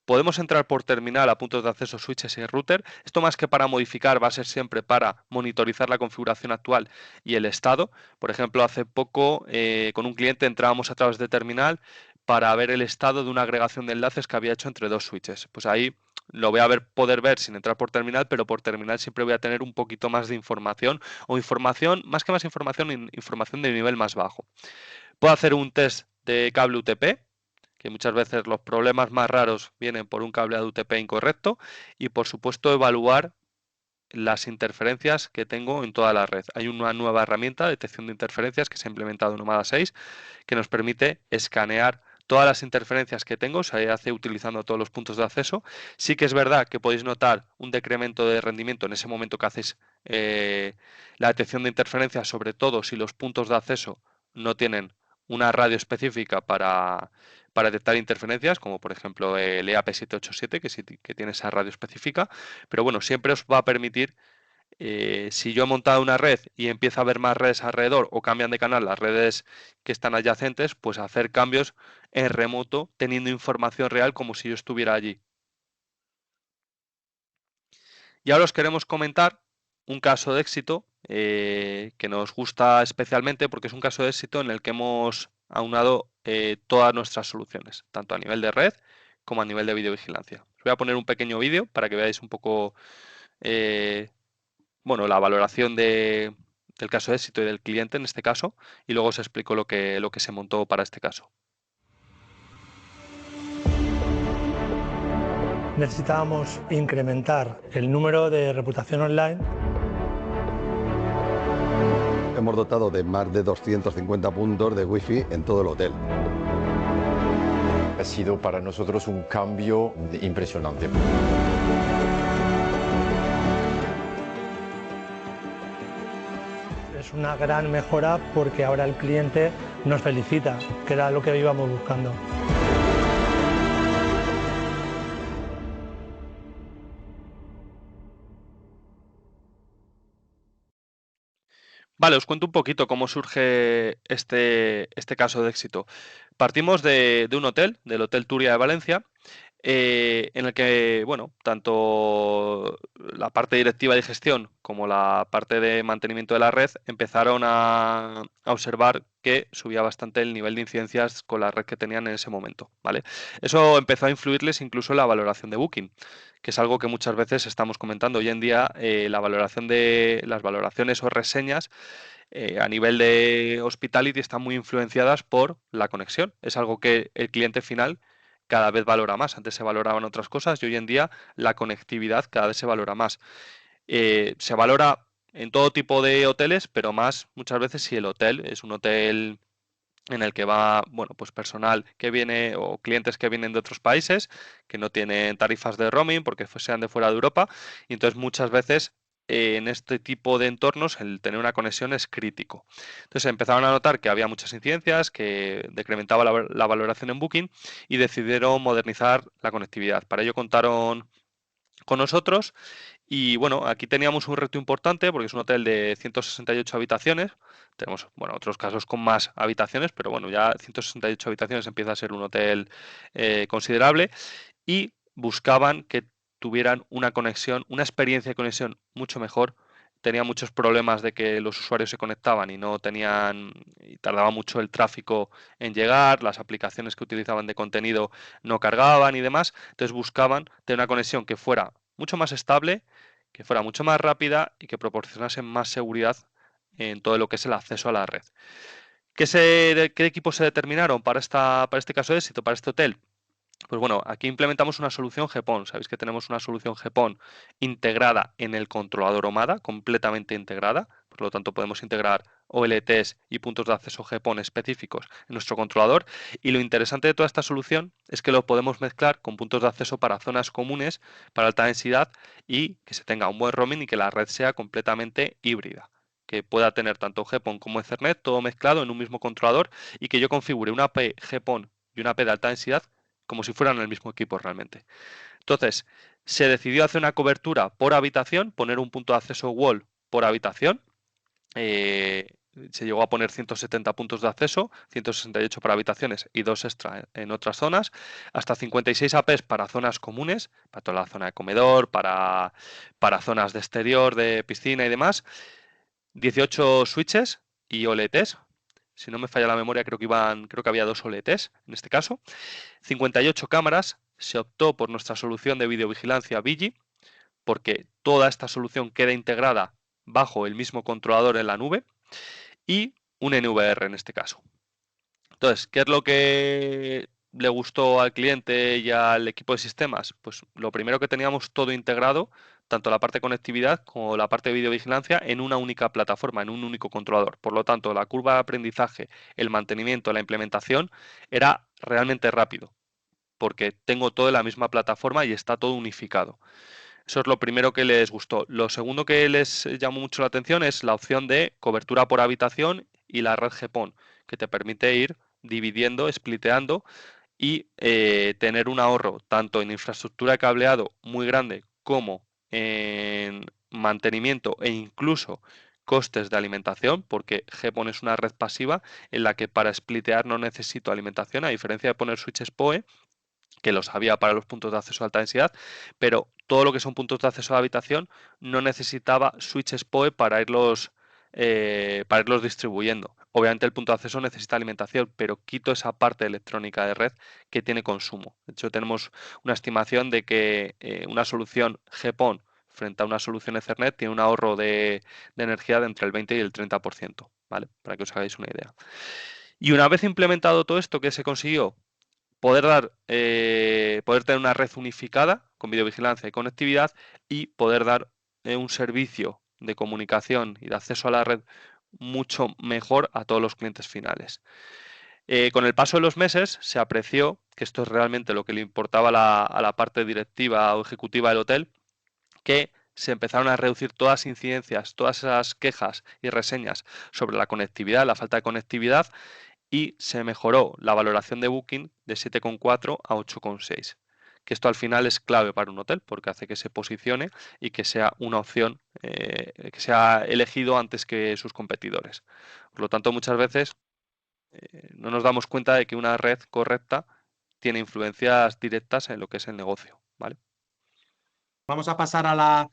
Podemos entrar por terminal a puntos de acceso, switches y router. Esto más que para modificar va a ser siempre para monitorizar la configuración actual y el estado. Por ejemplo, hace poco con un cliente entrábamos a través de terminal para ver el estado de una agregación de enlaces que había hecho entre dos switches. Pues ahí lo voy a poder ver sin entrar por terminal, pero por terminal siempre voy a tener un poquito más de información o información, más que más información, información de nivel más bajo. Puedo hacer un test de cable UTP, que muchas veces los problemas más raros vienen por un cable de UTP incorrecto, y por supuesto evaluar las interferencias que tengo en toda la red. Hay una nueva herramienta de detección de interferencias que se ha implementado en OMADA 6 que nos permite escanear todas las interferencias que tengo, se hace utilizando todos los puntos de acceso. Sí que es verdad que podéis notar un decremento de rendimiento en ese momento que hacéis la detección de interferencias, sobre todo si los puntos de acceso no tienen una radio específica para detectar interferencias, como por ejemplo el EAP787, que tiene esa radio específica, pero bueno, siempre os va a permitir, si yo he montado una red y empieza a haber más redes alrededor o cambian de canal las redes que están adyacentes, pues hacer cambios en remoto teniendo información real como si yo estuviera allí. Y ahora os queremos comentar un caso de éxito que nos gusta especialmente porque es un caso de éxito en el que hemos aunado todas nuestras soluciones, tanto a nivel de red como a nivel de videovigilancia. Os voy a poner un pequeño vídeo para que veáis un poco la valoración del caso de éxito y del cliente en este caso, y luego os explico lo que se montó para este caso.
Necesitábamos incrementar el número de reputación online.
Hemos dotado de más de 250 puntos de Wi-Fi en todo el hotel.
Ha sido para nosotros un cambio impresionante.
Es una gran mejora porque ahora el cliente nos felicita, que era lo que íbamos buscando.
Vale, os cuento un poquito cómo surge este caso de éxito. Partimos de un hotel, del Hotel Turia de Valencia, en el que, bueno, tanto la parte directiva de gestión como la parte de mantenimiento de la red empezaron a observar que subía bastante el nivel de incidencias con la red que tenían en ese momento, ¿vale? Eso empezó a influirles incluso en la valoración de Booking, que es algo que muchas veces estamos comentando. Hoy en día las valoraciones o reseñas a nivel de hospitality están muy influenciadas por la conexión. Es algo que el cliente final cada vez valora más. Antes se valoraban otras cosas y hoy en día la conectividad cada vez se valora más. Se valora en todo tipo de hoteles, pero más muchas veces si el hotel es un hotel en el que va, bueno, pues personal que viene o clientes que vienen de otros países, que no tienen tarifas de roaming porque sean de fuera de Europa, y entonces muchas veces en este tipo de entornos el tener una conexión es crítico. Entonces empezaron a notar que había muchas incidencias, que decrementaba la valoración en Booking y decidieron modernizar la conectividad. Para ello contaron con nosotros y bueno, aquí teníamos un reto importante porque es un hotel de 168 habitaciones, Tenemos, bueno, otros casos con más habitaciones, pero bueno, ya 168 habitaciones empieza a ser un hotel considerable, y buscaban que tuvieran una conexión, una experiencia de conexión mucho mejor. Tenía muchos problemas de que los usuarios se conectaban y no tenían, y tardaba mucho el tráfico en llegar, las aplicaciones que utilizaban de contenido no cargaban y demás. Entonces buscaban tener una conexión que fuera mucho más estable, que fuera mucho más rápida y que proporcionase más seguridad en todo lo que es el acceso a la red. ¿Qué equipos se determinaron para este caso de éxito, para este hotel? Pues bueno, aquí implementamos una solución GPON. Sabéis que tenemos una solución GPON integrada en el controlador OMADA, completamente integrada. Por lo tanto, podemos integrar OLTs y puntos de acceso GPON específicos en nuestro controlador. Y lo interesante de toda esta solución es que lo podemos mezclar con puntos de acceso para zonas comunes, para alta densidad, y que se tenga un buen roaming y que la red sea completamente híbrida, que pueda tener tanto GPON como Ethernet, todo mezclado en un mismo controlador, y que yo configure una AP GPON y una AP de alta densidad como si fueran el mismo equipo realmente. Entonces, se decidió hacer una cobertura por habitación, poner un punto de acceso wall por habitación. Se llegó a poner 170 puntos de acceso, 168 para habitaciones y 2 extra en otras zonas, hasta 56 APs para zonas comunes, para toda la zona de comedor, para zonas de exterior, de piscina y demás, 18 switches y OLTs. Si no me falla la memoria, creo que había 2 OLTs en este caso. 58 cámaras. Se optó por nuestra solución de videovigilancia Vigi, porque toda esta solución queda integrada bajo el mismo controlador en la nube, y un NVR en este caso. Entonces, ¿qué es lo que le gustó al cliente y al equipo de sistemas? Pues lo primero, que teníamos todo integrado, tanto la parte de conectividad como la parte de videovigilancia, en una única plataforma, en un único controlador. Por lo tanto, la curva de aprendizaje, el mantenimiento, la implementación era realmente rápido, porque tengo todo en la misma plataforma y está todo unificado. Eso es lo primero que les gustó. Lo segundo que les llamó mucho la atención es la opción de cobertura por habitación y la red GPON, que te permite ir dividiendo, spliteando y tener un ahorro tanto en infraestructura de cableado muy grande como en mantenimiento e incluso costes de alimentación, porque GPON es una red pasiva en la que para splitear no necesito alimentación, a diferencia de poner switches PoE, que los había para los puntos de acceso a alta densidad, pero todo lo que son puntos de acceso a la habitación no necesitaba switches PoE para irlos distribuyendo. Obviamente el punto de acceso necesita alimentación, pero quito esa parte electrónica de red que tiene consumo. De hecho, tenemos una estimación de que una solución GPON frente a una solución Ethernet tiene un ahorro de energía de entre el 20 y el 30%, ¿vale? Para que os hagáis una idea. Y una vez implementado todo esto, ¿qué se consiguió? Poder tener una red unificada con videovigilancia y conectividad, y poder dar un servicio de comunicación y de acceso a la red mucho mejor a todos los clientes finales. Con el paso de los meses se apreció que esto es realmente lo que le importaba a la parte directiva o ejecutiva del hotel, que se empezaron a reducir todas las incidencias, todas esas quejas y reseñas sobre la conectividad, la falta de conectividad, y se mejoró la valoración de Booking de 7,4 a 8,6. Que esto al final es clave para un hotel, porque hace que se posicione y que sea una opción, que sea elegido antes que sus competidores. Por lo tanto, muchas veces no nos damos cuenta de que una red correcta tiene influencias directas en lo que es el negocio, ¿vale?
Vamos a pasar a la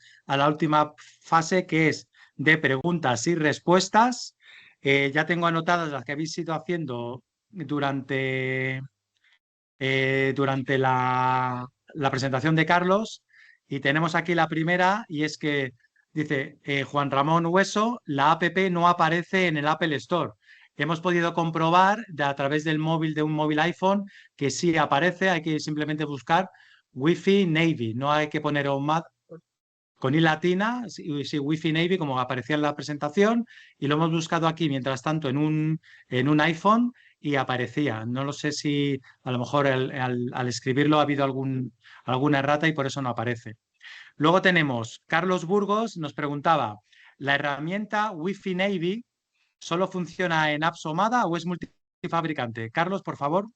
última fase, que es de preguntas y respuestas. Ya tengo anotadas las que habéis ido haciendo durante la presentación de Carlos, y tenemos aquí la primera, y es que dice Juan Ramón Hueso: la app no aparece en el Apple Store. Hemos podido comprobar a través del móvil, de un móvil iPhone, que sí aparece. Hay que simplemente buscar Wi-Fi Navy, no hay que poner OMAD con I latina, sí, Wi-Fi Navy, como aparecía en la presentación, y lo hemos buscado aquí mientras tanto en un iPhone, y aparecía. No lo sé si a lo mejor al escribirlo ha habido alguna errata y por eso no aparece. Luego tenemos Carlos Burgos, nos preguntaba: ¿la herramienta Wi-Fi Navy solo funciona en apps OMADA o es multifabricante? Carlos, por favor.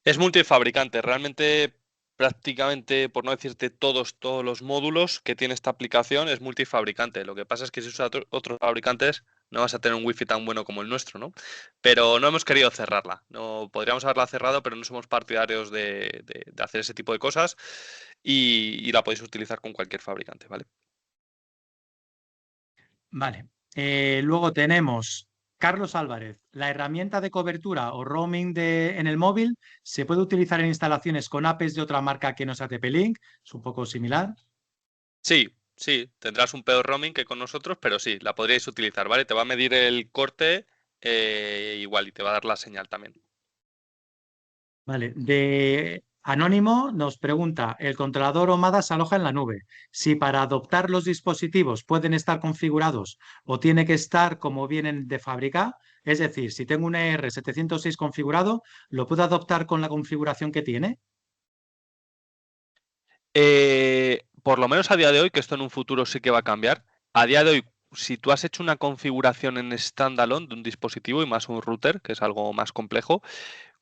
Es multifabricante, realmente prácticamente, por no decirte todos los módulos que tiene esta aplicación, es multifabricante. Lo que pasa es que si usa otros fabricantes, no vas a tener un wifi tan bueno como el nuestro, ¿no? Pero no hemos querido cerrarla. No, podríamos haberla cerrado, pero no somos partidarios de hacer ese tipo de cosas y la podéis utilizar con cualquier fabricante, ¿vale?
Vale. Luego tenemos Carlos Álvarez. ¿La herramienta de cobertura o roaming en el móvil se puede utilizar en instalaciones con APs de otra marca que no sea TP-Link? Es un poco similar.
Sí, sí, tendrás un peor roaming que con nosotros, pero sí, la podríais utilizar, ¿vale? Te va a medir el corte igual y te va a dar la señal también.
Vale. De Anónimo nos pregunta, ¿el controlador OMADA se aloja en la nube? Si para adoptar los dispositivos pueden estar configurados o tiene que estar como vienen de fábrica, es decir, si tengo un ER706 configurado, ¿lo puedo adoptar con la configuración que tiene?
Por lo menos a día de hoy, que esto en un futuro sí que va a cambiar, a día de hoy, si tú has hecho una configuración en standalone de un dispositivo y más un router, que es algo más complejo,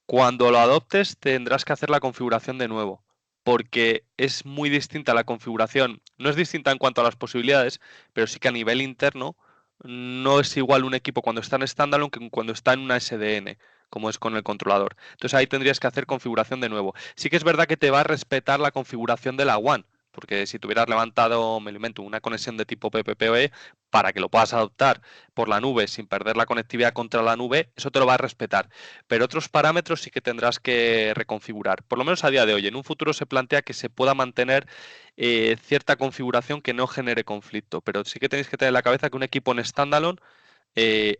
cuando lo adoptes tendrás que hacer la configuración de nuevo, porque es muy distinta la configuración. No es distinta en cuanto a las posibilidades, pero sí que a nivel interno no es igual un equipo cuando está en standalone que cuando está en una SDN, como es con el controlador. Entonces ahí tendrías que hacer configuración de nuevo. Sí que es verdad que te va a respetar la configuración de la WAN, porque si tuvieras levantado, me lo invento, una conexión de tipo PPPoE, para que lo puedas adoptar por la nube sin perder la conectividad contra la nube, eso te lo va a respetar. Pero otros parámetros sí que tendrás que reconfigurar. Por lo menos a día de hoy. En un futuro se plantea que se pueda mantener cierta configuración que no genere conflicto. Pero sí que tenéis que tener en la cabeza que un equipo en standalone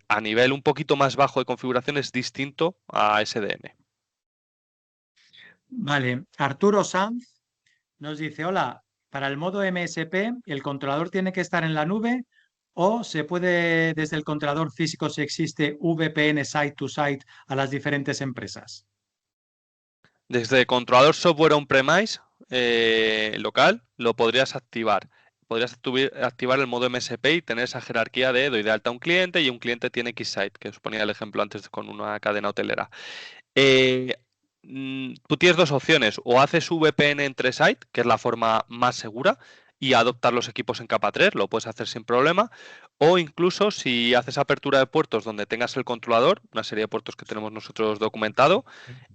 a nivel un poquito más bajo de configuración es distinto a SDN.
Vale. Arturo Sanz nos dice, hola, para el modo MSP, ¿el controlador tiene que estar en la nube o se puede desde el controlador físico si existe VPN site-to-site a las diferentes empresas?
Desde controlador software on-premise local lo podrías activar. Podrías activar el modo MSP y tener esa jerarquía de doy de alta a un cliente y un cliente tiene X-Site, que os ponía el ejemplo antes con una cadena hotelera. Tú tienes dos opciones, o haces VPN entre site, que es la forma más segura, y adoptar los equipos en capa 3, lo puedes hacer sin problema, o incluso si haces apertura de puertos donde tengas el controlador, una serie de puertos que tenemos nosotros documentado,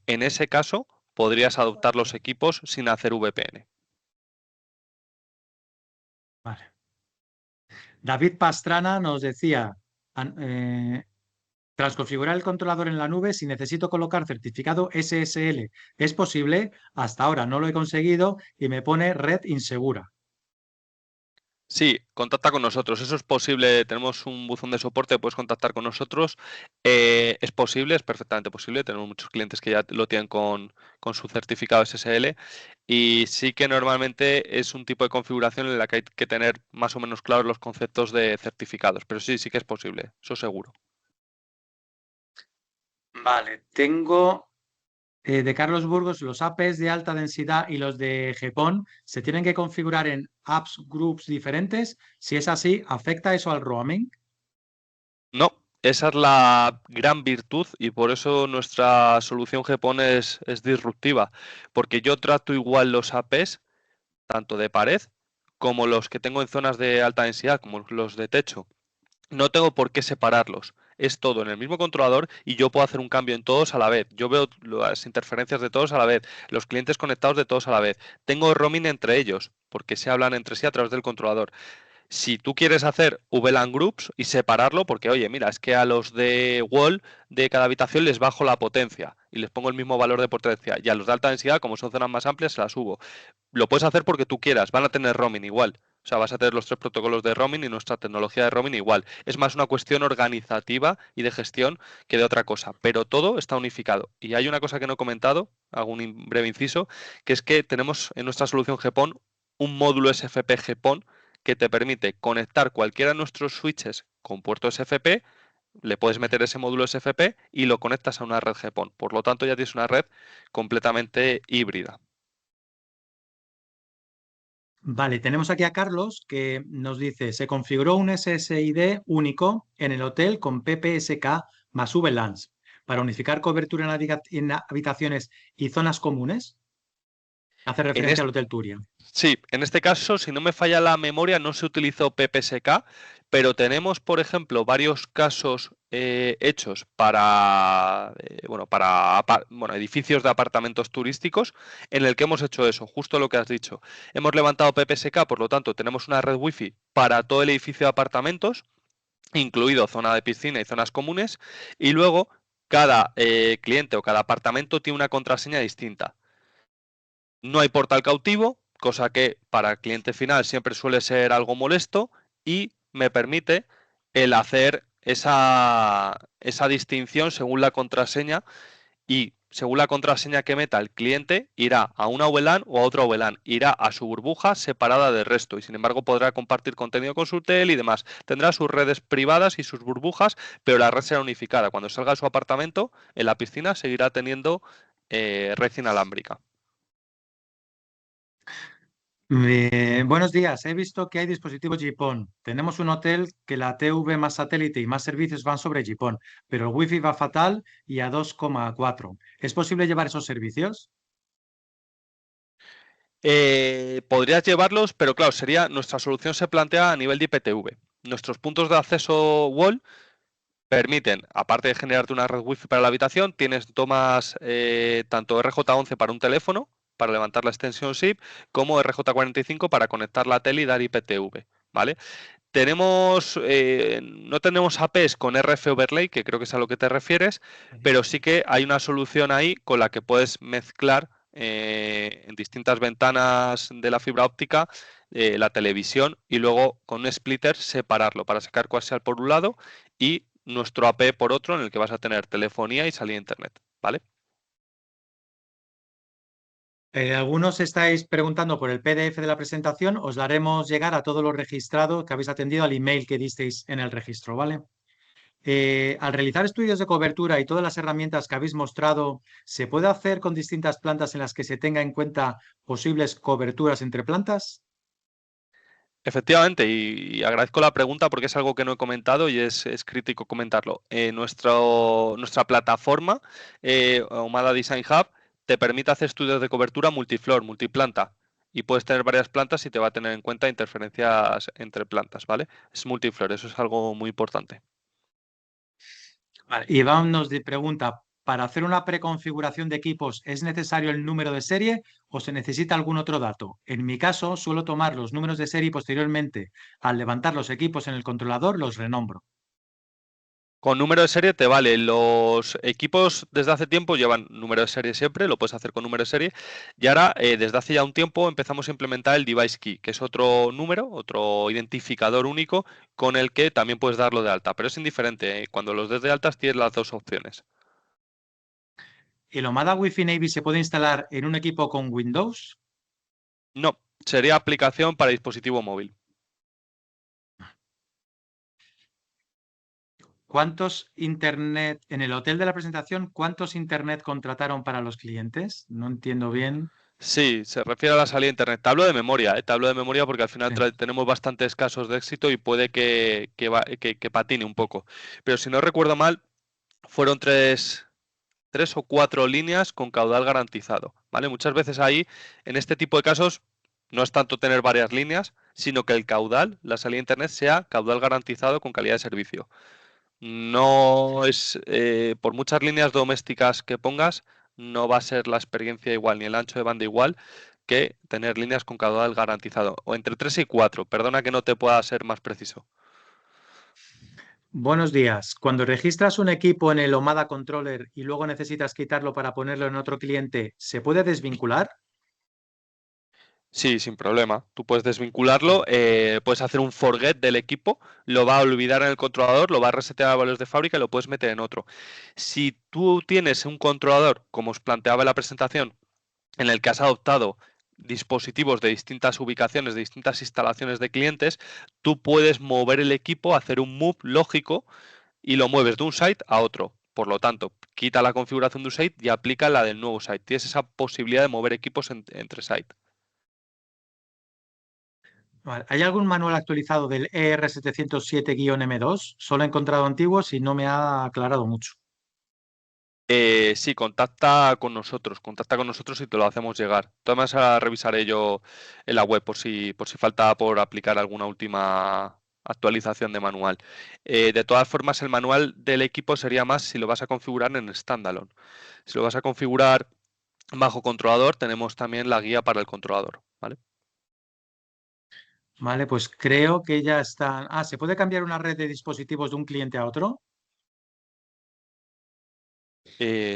en ese caso podrías adoptar los equipos sin hacer VPN.
Vale. David Pastrana nos decía, tras configurar el controlador en la nube, si necesito colocar certificado SSL, ¿es posible? Hasta ahora no lo he conseguido y me pone red insegura.
Sí, contacta con nosotros. Eso es posible. Tenemos un buzón de soporte, puedes contactar con nosotros. Es posible, es perfectamente posible. Tenemos muchos clientes que ya lo tienen con su certificado SSL. Y sí que normalmente es un tipo de configuración en la que hay que tener más o menos claros los conceptos de certificados. Pero sí, sí que es posible, eso seguro.
Vale, tengo de Carlos Burgos, los APs de alta densidad y los de GPON se tienen que configurar en apps groups diferentes. Si es así, ¿afecta eso al roaming?
No, esa es la gran virtud y por eso nuestra solución GPON es disruptiva. Porque yo trato igual los APs, tanto de pared como los que tengo en zonas de alta densidad, como los de techo. No tengo por qué separarlos. Es todo en el mismo controlador y yo puedo hacer un cambio en todos a la vez. Yo veo las interferencias de todos a la vez, los clientes conectados de todos a la vez. Tengo roaming entre ellos, porque se hablan entre sí a través del controlador. Si tú quieres hacer VLAN groups y separarlo, porque oye, mira, es que a los de wall de cada habitación les bajo la potencia y les pongo el mismo valor de potencia, y a los de alta densidad, como son zonas más amplias, se las subo. Lo puedes hacer porque tú quieras, van a tener roaming igual. O sea, vas a tener los 3 protocolos de roaming y nuestra tecnología de roaming igual. Es más una cuestión organizativa y de gestión que de otra cosa, pero todo está unificado. Y hay una cosa que no he comentado, hago un breve inciso, que es que tenemos en nuestra solución GPON un módulo SFP GPON que te permite conectar cualquiera de nuestros switches con puerto SFP, le puedes meter ese módulo SFP y lo conectas a una red GPON. Por lo tanto, ya tienes una red completamente híbrida.
Vale, tenemos aquí a Carlos que nos dice, se configuró un SSID único en el hotel con PPSK más VLANs para unificar cobertura en habitaciones y zonas comunes. Hace referencia al Hotel Turia.
Sí, en este caso, si no me falla la memoria, no se utilizó PPSK, pero tenemos, por ejemplo, varios casos hechos para, edificios de apartamentos turísticos en el que hemos hecho eso, justo lo que has dicho. Hemos levantado PPSK, por lo tanto, tenemos una red Wi-Fi para todo el edificio de apartamentos, incluido zona de piscina y zonas comunes, y luego cada cliente o cada apartamento tiene una contraseña distinta. No hay portal cautivo, cosa que para el cliente final siempre suele ser algo molesto, y me permite el hacer esa distinción según la contraseña, y según la contraseña que meta el cliente irá a una VLAN o a otra VLAN, irá a su burbuja separada del resto y sin embargo podrá compartir contenido con su hotel y demás. Tendrá sus redes privadas y sus burbujas, pero la red será unificada. Cuando salga de su apartamento, en la piscina seguirá teniendo red inalámbrica.
Buenos días, he visto que hay dispositivos GPON. Tenemos un hotel que la TV más satélite y más servicios van sobre GPON, pero el Wi-Fi va fatal y a 2,4. ¿Es posible llevar esos servicios?
Podrías llevarlos, pero claro, nuestra solución se plantea a nivel de IPTV. Nuestros puntos de acceso wall permiten, aparte de generarte una red Wi-Fi para la habitación, tienes tomas tanto RJ11 para un teléfono, para levantar la extensión SIP, como RJ45 para conectar la tele y dar IPTV, ¿vale? No tenemos APs con RF Overlay, que creo que es a lo que te refieres, pero sí que hay una solución ahí con la que puedes mezclar en distintas ventanas de la fibra óptica la televisión y luego con un splitter separarlo para sacar coaxial por un lado y nuestro AP por otro, en el que vas a tener telefonía y salida a internet, ¿vale?
Algunos estáis preguntando por el PDF de la presentación, os daremos llegar a todos los registrados que habéis atendido al email que disteis en el registro, ¿vale? Al realizar estudios de cobertura y todas las herramientas que habéis mostrado, ¿se puede hacer con distintas plantas en las que se tenga en cuenta posibles coberturas entre plantas?
Efectivamente, y agradezco la pregunta porque es algo que no he comentado y es crítico comentarlo. Nuestra plataforma, Omada Design Hub, te permite hacer estudios de cobertura multiflor, multiplanta, y puedes tener varias plantas y te va a tener en cuenta interferencias entre plantas, ¿vale? Es multiflor, eso es algo muy importante.
Vale. Iván nos pregunta, ¿para hacer una preconfiguración de equipos es necesario el número de serie o se necesita algún otro dato? En mi caso, suelo tomar los números de serie y posteriormente, al levantar los equipos en el controlador, los renombro.
Con número de serie te vale. Los equipos desde hace tiempo llevan número de serie siempre, lo puedes hacer con número de serie. Y ahora, desde hace ya un tiempo, empezamos a implementar el device key, que es otro número, otro identificador único con el que también puedes darlo de alta. Pero es indiferente, ¿eh? Cuando los des de altas tienes las dos opciones.
¿El Omada Wi-Fi Navy se puede instalar en un equipo con Windows?
No, sería aplicación para dispositivo móvil.
¿Cuántos internet, en el hotel de la presentación, cuántos internet contrataron para los clientes? No entiendo bien.
Sí, se refiere a la salida de internet. Te hablo de memoria, te hablo de memoria porque al final
Sí.
tenemos bastantes casos de éxito y puede que patine un poco. Pero si no recuerdo mal, fueron tres o cuatro líneas con caudal garantizado, ¿vale? Muchas veces ahí, en este tipo de casos, no es tanto tener varias líneas, sino que el caudal, la salida de internet, sea caudal garantizado con calidad de servicio. No es, por muchas líneas domésticas que pongas, no va a ser la experiencia igual, ni el ancho de banda igual, que tener líneas con caudal garantizado. O entre 3 y 4, perdona que no te pueda ser más preciso.
Buenos días. Cuando registras un equipo en el Omada Controller y luego necesitas quitarlo para ponerlo en otro cliente, ¿se puede desvincular?
Sí, sin problema. Tú puedes desvincularlo, puedes hacer un forget del equipo, lo va a olvidar en el controlador, lo va a resetear a valores de fábrica y lo puedes meter en otro. Si tú tienes un controlador, como os planteaba en la presentación, en el que has adoptado dispositivos de distintas ubicaciones, de distintas instalaciones de clientes, tú puedes mover el equipo, hacer un move lógico y lo mueves de un site a otro. Por lo tanto, quita la configuración de un site y aplica la del nuevo site. Tienes esa posibilidad de mover equipos entre sites.
Vale. ¿Hay algún manual actualizado del ER707-M2? Solo he encontrado antiguos y no me ha aclarado mucho.
Sí, contacta con nosotros y te lo hacemos llegar. De todas maneras, ahora revisaré yo en la web por si falta por aplicar alguna última actualización de manual. De todas formas, el manual del equipo sería más si lo vas a configurar en standalone. Si lo vas a configurar bajo controlador, tenemos también la guía para el controlador, ¿vale?
Vale, pues creo que ya está. Ah, ¿se puede cambiar una red de dispositivos de un cliente a otro?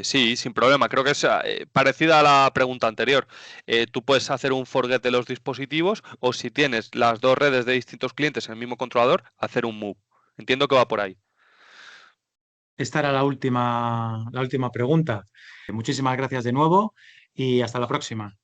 Sí, sin problema. Creo que es parecida a la pregunta anterior. Tú puedes hacer un forget de los dispositivos o si tienes las dos redes de distintos clientes en el mismo controlador, hacer un move. Entiendo que va por ahí.
Esta era la última pregunta. Muchísimas gracias de nuevo y hasta la próxima.